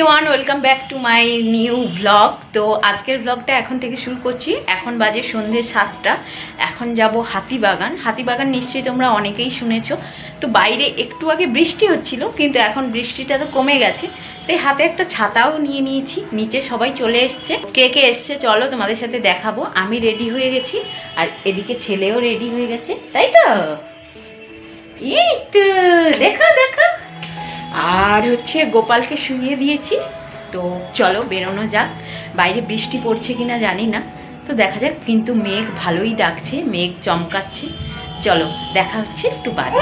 Welcome back to my new blog. তো আজকের ব্লগটা এখন থেকে শুরু করছি। এখন বাজে সন্ধ্যে 7টা। এখন যাব হাতিবাগান। হাতিবাগান নিশ্চয়ই তোমরা অনেকেই শুনেছো। তো বাইরে একটু আগে বৃষ্টি হচ্ছিল, কিন্তু এখন বৃষ্টিটা তো কমে গেছে। তাই হাতে একটা ছাতাও নিয়ে নিয়েছি। নিচে সবাই চলে এসছে। কে কে এসছে চলো তোমাদের সাথে দেখাবো। আমি রেডি হয়ে গেছি, আর এদিকে ছেলেও রেডি হয়ে গেছে, তাই তো? এই তো দেখো দেখো। আর হচ্ছে গোপালকে শুইয়ে দিয়েছি। তো চলো বেরোনো যাক। বাইরে বৃষ্টি পড়ছে কিনা জানি না, তো দেখা যাক। কিন্তু মেঘ ভালোই ডাকছে, মেঘ চমকাচ্ছে। চলো দেখা হচ্ছে একটু বাদে।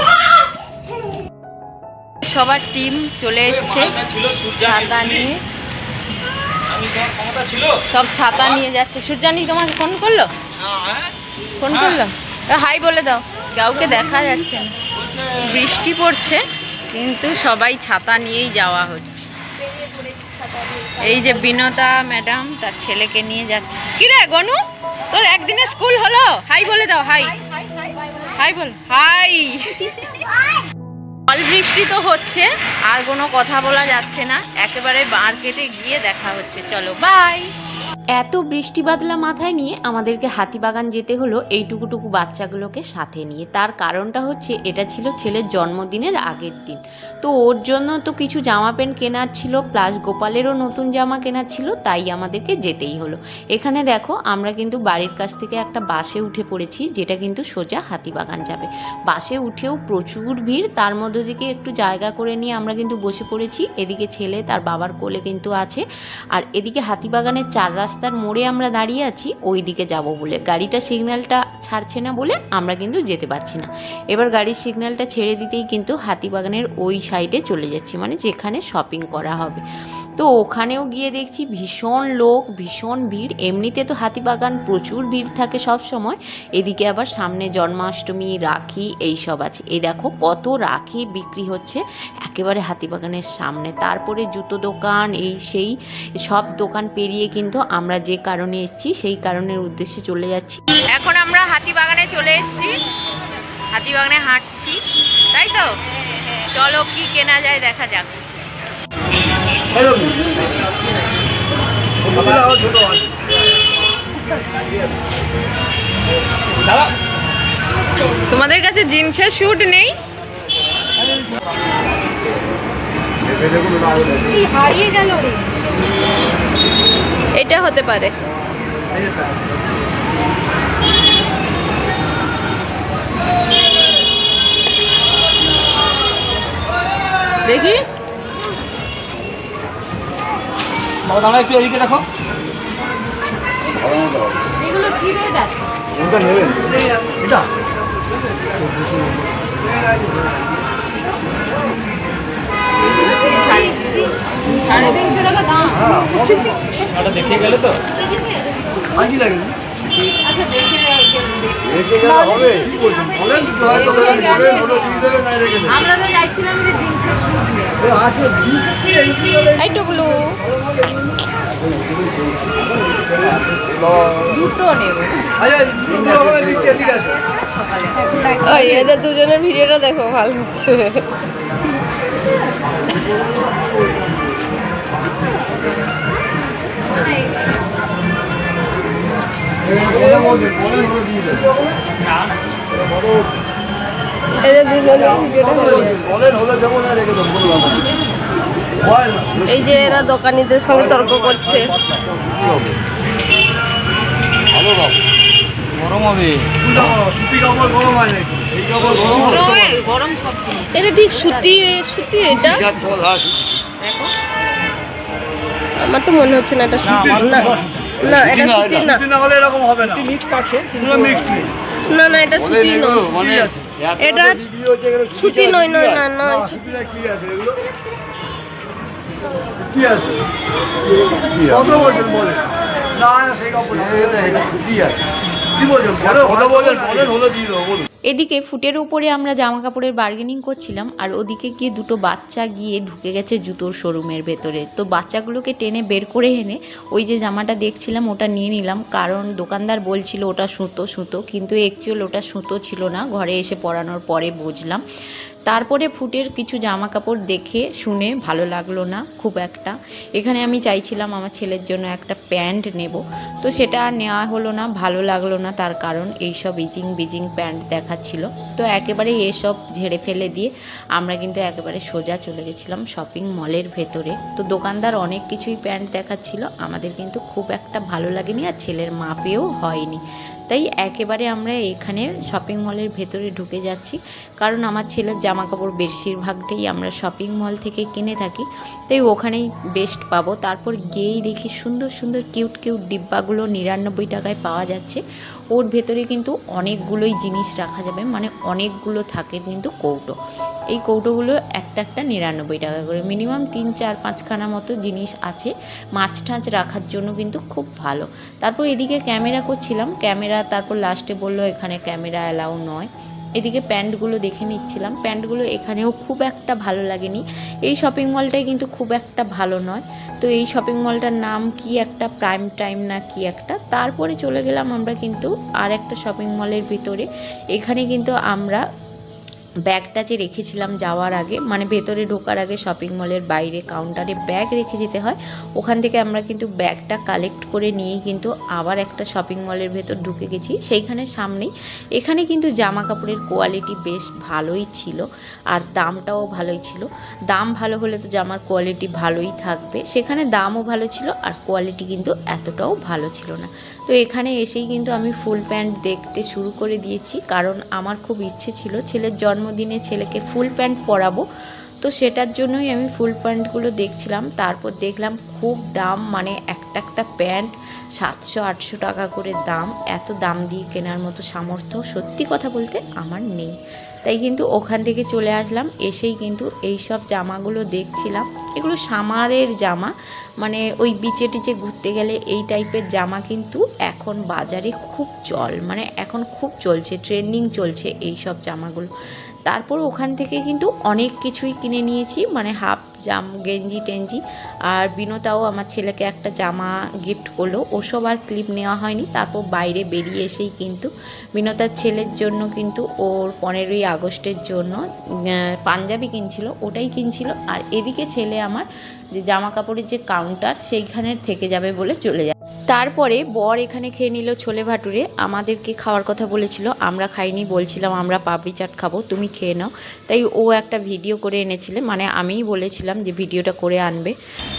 সবার টিম চলে এসছে ছাতা নিয়ে। সব ছাতা নিয়ে যাচ্ছে। সূর্যানি তোমাকে ফোন করলো? ফোন করলো? হাই বলে দাও। কাউকে দেখা যাচ্ছে না, বৃষ্টি পড়ছে, কিন্তু সবাই ছাতা নিয়েই যাওয়া হচ্ছে। এই যে বিনতা ম্যাডাম তার ছেলেকে নিয়ে যাচ্ছে। কিরে গনু, তোর একদিনে স্কুল হলো? হাই বলে দাও। হাই হাই বল। হাই। জল বৃষ্টি তো হচ্ছে, আর কোনো কথা বলা যাচ্ছে না। একেবারে মার্কেটে গিয়ে দেখা হচ্ছে। চলো বাই। এত বৃষ্টি বাদলা মাথায় নিয়ে আমাদেরকে হাতিবাগান যেতে হলো এইটুকুটুকু বাচ্চাগুলোকে সাথে নিয়ে। তার কারণটা হচ্ছে এটা ছিল ছেলের জন্মদিনের আগের দিন। তো ওর জন্য তো কিছু জামা প্যান্ট কেনার ছিল, প্লাস গোপালেরও নতুন জামা কেনার ছিল, তাই আমাদেরকে যেতেই হলো। এখানে দেখো আমরা কিন্তু বাড়ির কাছ থেকে একটা বাসে উঠে পড়েছি, যেটা কিন্তু সোজা হাতিবাগান যাবে। বাসে উঠেও প্রচুর ভিড়, তার মধ্যে থেকে একটু জায়গা করে নিয়ে আমরা কিন্তু বসে পড়েছি। এদিকে ছেলে তার বাবার কোলে কিন্তু আছে, আর এদিকে হাতিবাগানের 4 রাস্তার মোড়ে আমরা দাঁড়িয়ে আছি ওই দিকে যাবো বলে। গাড়িটা সিগন্যালটা ছাড়ছে না বলে আমরা কিন্তু যেতে পারছি না। এবার গাড়ির সিগন্যালটা ছেড়ে দিতেই কিন্তু হাতিবাগানের ওই সাইডে চলে যাচ্ছি, মানে যেখানে শপিং করা হবে। তো ওখানেও গিয়ে দেখছি ভীষণ লোক, ভীষণ ভিড়। এমনিতে তো হাতিবাগান প্রচুর ভিড় থাকে সব সময়। এদিকে আবার সামনে জন্মাষ্টমী, রাখি এইসব আছে। এই দেখো কত রাখি বিক্রি হচ্ছে একেবারে হাতিবাগানের সামনে। তারপরে জুতো দোকান, এই সেই সব দোকান পেরিয়ে কিন্তু আমরা যে কারণে এসেছি সেই কারণের উদ্দেশ্যে চলে যাচ্ছি। এখন আমরা হাতিবাগানে চলে এসেছি, হাতিবাগানে হাঁটছি, তাই তো? চলো কি কেনা যায় দেখা যাক। তোমাদের কাছে জিন্সের স্যুট নেই? হারিয়ে গেল রে। এটা হতে পারে। দেখি দাঁড়া একটু এদিকে দেখো। এগুলো কি রেট আছে? কোনটা নেবেন? এটা 350 টাকা দাম। এটা দেখে গেলে তো আর কি লাগে? আচ্ছা দেখে হবে কি বলছেন বলেন তো, হয়তো বলেন হলো দিয়ে দেবেন, না রেখে দেবেন। আমরা তো যাচ্ছিলাম যে জিন্সের স্যুট নিয়ে। আচ্ছা এইটু ব্লু দুটো নেব। আচ্ছা দুটো হবে, নিচে এদিকে আসো। ওই এদের দুজনের ভিডিওটা দেখো, ভালো হচ্ছে। এদের দুজনের ভিডিওটা বলেন হলো দেবো না রেখে দেবো। এই যে এরা দোকানিদের সঙ্গে তর্ক করছে। ভালো বাবু গরম হবে, সুতি কাপড় গরম হয় নাকি? এই কাপড় গরম হবে, গরম সব। এটা ঠিক সুতি সুতি। এটা দেখো আমার তো মনে হচ্ছে না এটা সুতি। না না এটা সুতি না। সুতি না হলে এরকম হবে না। মিক্স আছে, পুরো মিক্স না না এটা সুতি নয়। মানে এটা সুতি নয়। নয় না না সুতিটা কি আছে এগুলো? কি আছে? কত বলছেন বলেন? না না সেই কাপড় না, এটা সুতি আছে। কি বলছেন? বলেন হলো দিয়ে দেবো বলুন। এদিকে ফুটের উপরে আমরা জামা কাপড়ের বার্গেনিং করছিলাম, আর ওদিকে গিয়ে দুটো বাচ্চা গিয়ে ঢুকে গেছে জুতোর শোরুমের ভেতরে। তো বাচ্চাগুলোকে টেনে বের করে এনে ওই যে জামাটা দেখছিলাম ওটা নিয়ে নিলাম, কারণ দোকানদার বলছিল ওটা সুতো সুতো, কিন্তু অ্যাকচুয়াল ওটা সুতো ছিল না। ঘরে এসে পরানোর পরে বুঝলাম। তারপরে ফুটের কিছু জামা কাপড় দেখে শুনে ভালো লাগলো না খুব একটা। এখানে আমি চাইছিলাম আমার ছেলের জন্য একটা প্যান্ট নেব, তো সেটা নেওয়া হলো না, ভালো লাগলো না। তার কারণ এইসব বিজিং প্যান্ট দেখাচ্ছিল। তো একেবারে এসব ঝেড়ে ফেলে দিয়ে আমরা কিন্তু একেবারে সোজা চলে গেছিলাম শপিং মলের ভেতরে। তো দোকানদার অনেক কিছুই প্যান্ট দেখাচ্ছিল, আমাদের কিন্তু খুব একটা ভালো লাগেনি আর ছেলের মাপেও হয়নি। তাই একেবারে আমরা এখানে শপিং মলের ভেতরে ঢুকে যাচ্ছি, কারণ আমার ছেলের জামা কাপড় বেশিরভাগটাই আমরা শপিং মল থেকে কিনে থাকি, তাই ওখানেই বেস্ট পাবো। তারপর গিয়েই দেখি সুন্দর সুন্দর কিউট ডিব্বাগুলো 99 টাকায় পাওয়া যাচ্ছে। ওর ভেতরে কিন্তু অনেকগুলোই জিনিস রাখা যাবে, মানে অনেকগুলো থাকে কিন্তু কৌটো। এই কৌটোগুলো একটা 99 টাকা করে, মিনিমাম 3-4-5খানা মতো জিনিস আছে। মাছ টাছ রাখার জন্য কিন্তু খুব ভালো। তারপর এদিকে ক্যামেরা করছিলাম, তারপর লাস্টে বললো এখানে ক্যামেরা অ্যালাউ নয়। এদিকে প্যান্টগুলো দেখে নিচ্ছিলাম, প্যান্টগুলো এখানেও খুব একটা ভালো লাগেনি। এই শপিং মলটাই কিন্তু খুব একটা ভালো নয়। তো এই শপিং মলটার নাম কি একটা প্রাইম টাইম না কি একটা। তারপরে চলে গেলাম আমরা কিন্তু আর একটা শপিং মলের ভিতরে। এখানে কিন্তু আমরা ব্যাগটা যে রেখেছিলাম যাওয়ার আগে, মানে ভেতরে ঢোকার আগে শপিং মলের বাইরে কাউন্টারে ব্যাগ রেখে যেতে হয়, ওখান থেকে আমরা কিন্তু ব্যাগটা কালেক্ট করে নিয়েই কিন্তু আবার একটা শপিং মলের ভেতর ঢুকে গেছি। সেইখানে সামনেই এখানে কিন্তু জামা কাপড়ের কোয়ালিটি বেশ ভালোই ছিল আর দামটাও ভালোই ছিল। দাম ভালো হলে তো জামার কোয়ালিটি ভালোই থাকবে, সেখানে দামও ভালো ছিল আর কোয়ালিটি কিন্তু এতটাও ভালো ছিল না। তো এখানে এসেই কিন্তু আমি ফুল প্যান্ট দেখতে শুরু করে দিয়েছি, কারণ আমার খুব ইচ্ছে ছিল ছেলের জন্মদিনে ছেলেকে ফুল প্যান্ট পরাবো। তো সেটার জন্যই আমি ফুল প্যান্টগুলো দেখছিলাম। তারপর দেখলাম খুব দাম, মানে একটা প্যান্ট 700-800 টাকা করে দাম। এত দাম দিয়ে কেনার মতো সামর্থ্য সত্যি কথা বলতে আমার নেই। তাই কিন্তু ওখান থেকে চলে আসলাম। এসেই কিন্তু এই সব জামাগুলো দেখছিলাম। এগুলো সামারের জামা, মানে ওই বিচে টিচে ঘুরতে গেলে এই টাইপের জামা কিন্তু এখন বাজারে খুব মানে এখন খুব চলছে, ট্রেন্ডিং চলছে এই সব জামাগুলো। তারপর ওখান থেকে কিন্তু অনেক কিছুই কিনে নিয়েছি, মানে হাফ গেঞ্জি টেঞ্জি। আর বিনোতাও আমার ছেলেকে একটা জামা গিফট করলো, ওসব আর ক্লিপ নেওয়া হয়নি। তারপর বাইরে বেরিয়ে এসেই কিন্তু বিনোতার ছেলের জন্য কিন্তু ওর 15ই আগস্টের জন্য পাঞ্জাবি কিনছিল, ওটাই কিনছিল। আর এদিকে ছেলে আমার যে জামা কাপড়ের যে কাউন্টার সেইখানের থেকে যাবে বলে চলে যায়। তারপরে বর এখানে খেয়ে নিল ছোলে ভাটুরে। আমাদেরকে খাওয়ার কথা বলেছিল, আমরা খাইনি, বলছিলাম আমরা পাপড়ি চাট খাবো, তুমি খেয়ে নাও। তাই ও একটা ভিডিও করে এনেছিলে, মানে আমিই বলেছিলাম যে ভিডিওটা করে আনবে।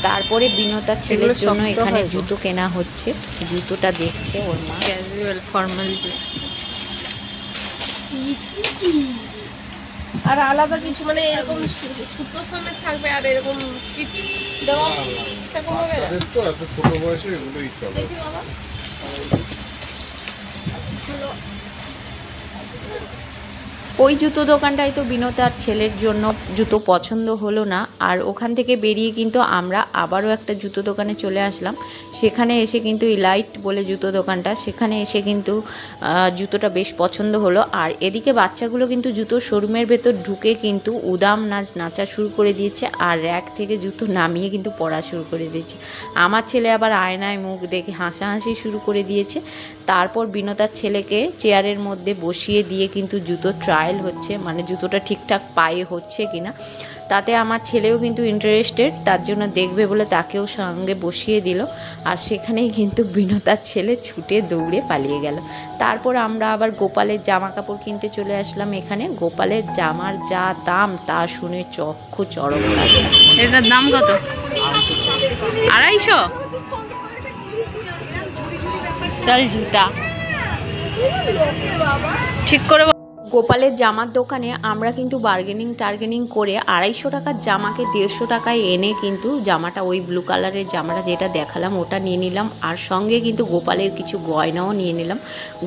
তারপরে বিনোতার ছেলের জন্য এখানে জুতো কেনা হচ্ছে, জুতোটা দেখছে ওর মা। ক্যাজুয়াল ফর্মাল আর আলাদা কিছু, মানে এরকম সুতো সমেত থাকবে আর এরকম চিট দেওয়া সেরকম হবে না। তো এত ছোট বয়সে এগুলোই চলে। দেখি বাবা ওই জুতো দোকানটায় তো বিনোতার ছেলের জন্য জুতো পছন্দ হলো না। আর ওখান থেকে বেরিয়ে কিন্তু আমরা আবারও একটা জুতো দোকানে চলে আসলাম। সেখানে এসে কিন্তু ইলাইট বলে জুতো দোকানটা, সেখানে এসে কিন্তু জুতোটা বেশ পছন্দ হলো। আর এদিকে বাচ্চাগুলো কিন্তু জুতোর শোরুমের ভেতর ঢুকে কিন্তু উদাম নাচা শুরু করে দিয়েছে, আর র্যাক থেকে জুতো নামিয়ে কিন্তু পরা শুরু করে দিয়েছে। আমার ছেলে আবার আয়নায় মুখ দেখে হাসাহাসি শুরু করে দিয়েছে। তারপর বিনোতার ছেলেকে চেয়ারের মধ্যে বসিয়ে দিয়ে কিন্তু জুতো ট্রায়াল হচ্ছে, মানে জুতোটা ঠিকঠাক পায়ে হচ্ছে কিনা। তাতে আমার ছেলেও কিন্তু ইন্টারেস্টেড, তার জন্য দেখবে বলে তাকেও সঙ্গে বসিয়ে দিল। আর সেখানেই কিন্তু বিনোতার ছেলে ছুটে দৌড়ে পালিয়ে গেল। তারপর আমরা আবার গোপালের জামা কাপড় কিনতে চলে আসলাম। এখানে গোপালের জামার যা দাম তা শুনে চক্ষু চরম লাগে। এটার দাম কত? 250। চল জুতা ঠিক করে গোপালের জামার দোকানে আমরা কিন্তু টার্গেনিং করে 250 টাকার জামাকে 150 টাকায় এনে কিন্তু জামাটা, ওই ব্লু কালারের জামাটা যেটা দেখালাম ওটা নিয়ে নিলাম। আর সঙ্গে কিন্তু গোপালের কিছু গয়নাও নিয়ে নিলাম।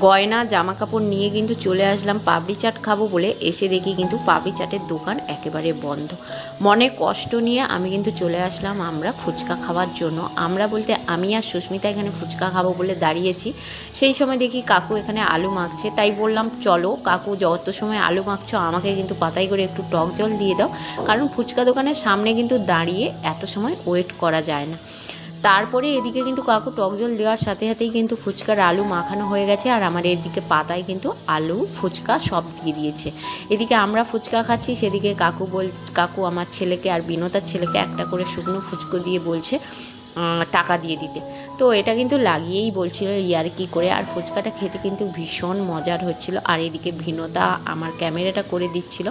গয়না জামা কাপড় নিয়ে কিন্তু চলে আসলাম পাপড়ি চাট খাবো বলে। এসে দেখি কিন্তু পাপড়ি চাটের দোকান একেবারে বন্ধ। মনে কষ্ট নিয়ে আমি কিন্তু চলে আসলাম আমরা ফুচকা খাওয়ার জন্য। আমরা বলতে আমি আর সুস্মিতা এখানে ফুচকা খাবো বলে দাঁড়িয়েছি। সেই সময় দেখি কাকু এখানে আলু মাখছে, তাই বললাম চলো কাকু, যত সময় আলু মাখছো আমাকে কিন্তু পাতায় করে একটু টক জল দিয়ে দাও, কারণ ফুচকা দোকানের সামনে কিন্তু দাঁড়িয়ে এত সময় ওয়েট করা যায় না। তারপরে এদিকে কিন্তু কাকু টক জল দেওয়ার সাথে সাথেই কিন্তু ফুচকার আলু মাখানো হয়ে গেছে, আর আমার এদিকে পাতায় কিন্তু আলু ফুচকা সব দিয়ে দিয়েছে। এদিকে আমরা ফুচকা খাচ্ছি, সেদিকে কাকু আমার ছেলেকে আর বিনোদার ছেলেকে একটা করে শুকনো ফুচকো দিয়ে বলছে টাকা দিয়ে দিতে। তো এটা কিন্তু লাগিয়েই বলছিল ইয়ার্কি করে, আর ফুচকাটা খেতে কিন্তু ভীষণ মজার হচ্ছিল। আর এদিকে বিনোদা আমার ক্যামেরাটা করে দিচ্ছিল।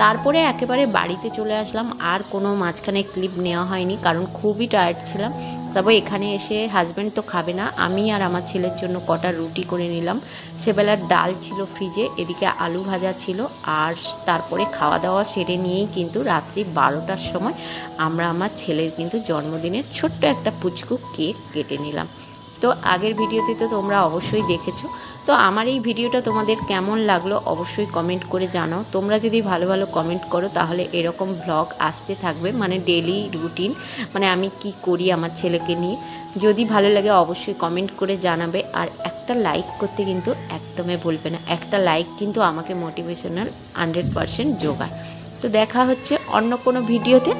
তারপরে একেবারে বাড়িতে চলে আসলাম, আর কোনো মাঝখানে ক্লিপ নেওয়া হয়নি কারণ খুবই টায়ার্ড ছিলাম। তবে এখানে এসে হাজব্যান্ড তো খাবে না, আমি আর আমার ছেলের জন্য কটা রুটি করে নিলাম। সেবেলার ডাল ছিল ফ্রিজে, এদিকে আলু ভাজা ছিল, আর তারপরে খাওয়া দাওয়া সেরে নিয়েই কিন্তু রাত্রি 12টার সময় আমরা আমার ছেলের কিন্তু জন্মদিনের ছোট্ট একটা পুচকু কেক কেটে নিলাম। তো আগের ভিডিওতে তো তোমরা অবশ্যই দেখেছো। তো আমার এই ভিডিওটা তোমাদের কেমন লাগলো অবশ্যই কমেন্ট করে জানাও। তোমরা যদি ভালো ভালো কমেন্ট করো তাহলে এরকম ব্লগ আসতে থাকবে, মানে ডেলি রুটিন, মানে আমি কি করি আমার ছেলেকে নিয়ে। যদি ভালো লাগে অবশ্যই কমেন্ট করে জানাবে, আর একটা লাইক করতে কিন্তু একদমই ভুলবে না। একটা লাইক কিন্তু আমাকে মোটিভেশনাল 100% যোগায়। তো দেখা হচ্ছে অন্য কোনো ভিডিওতে।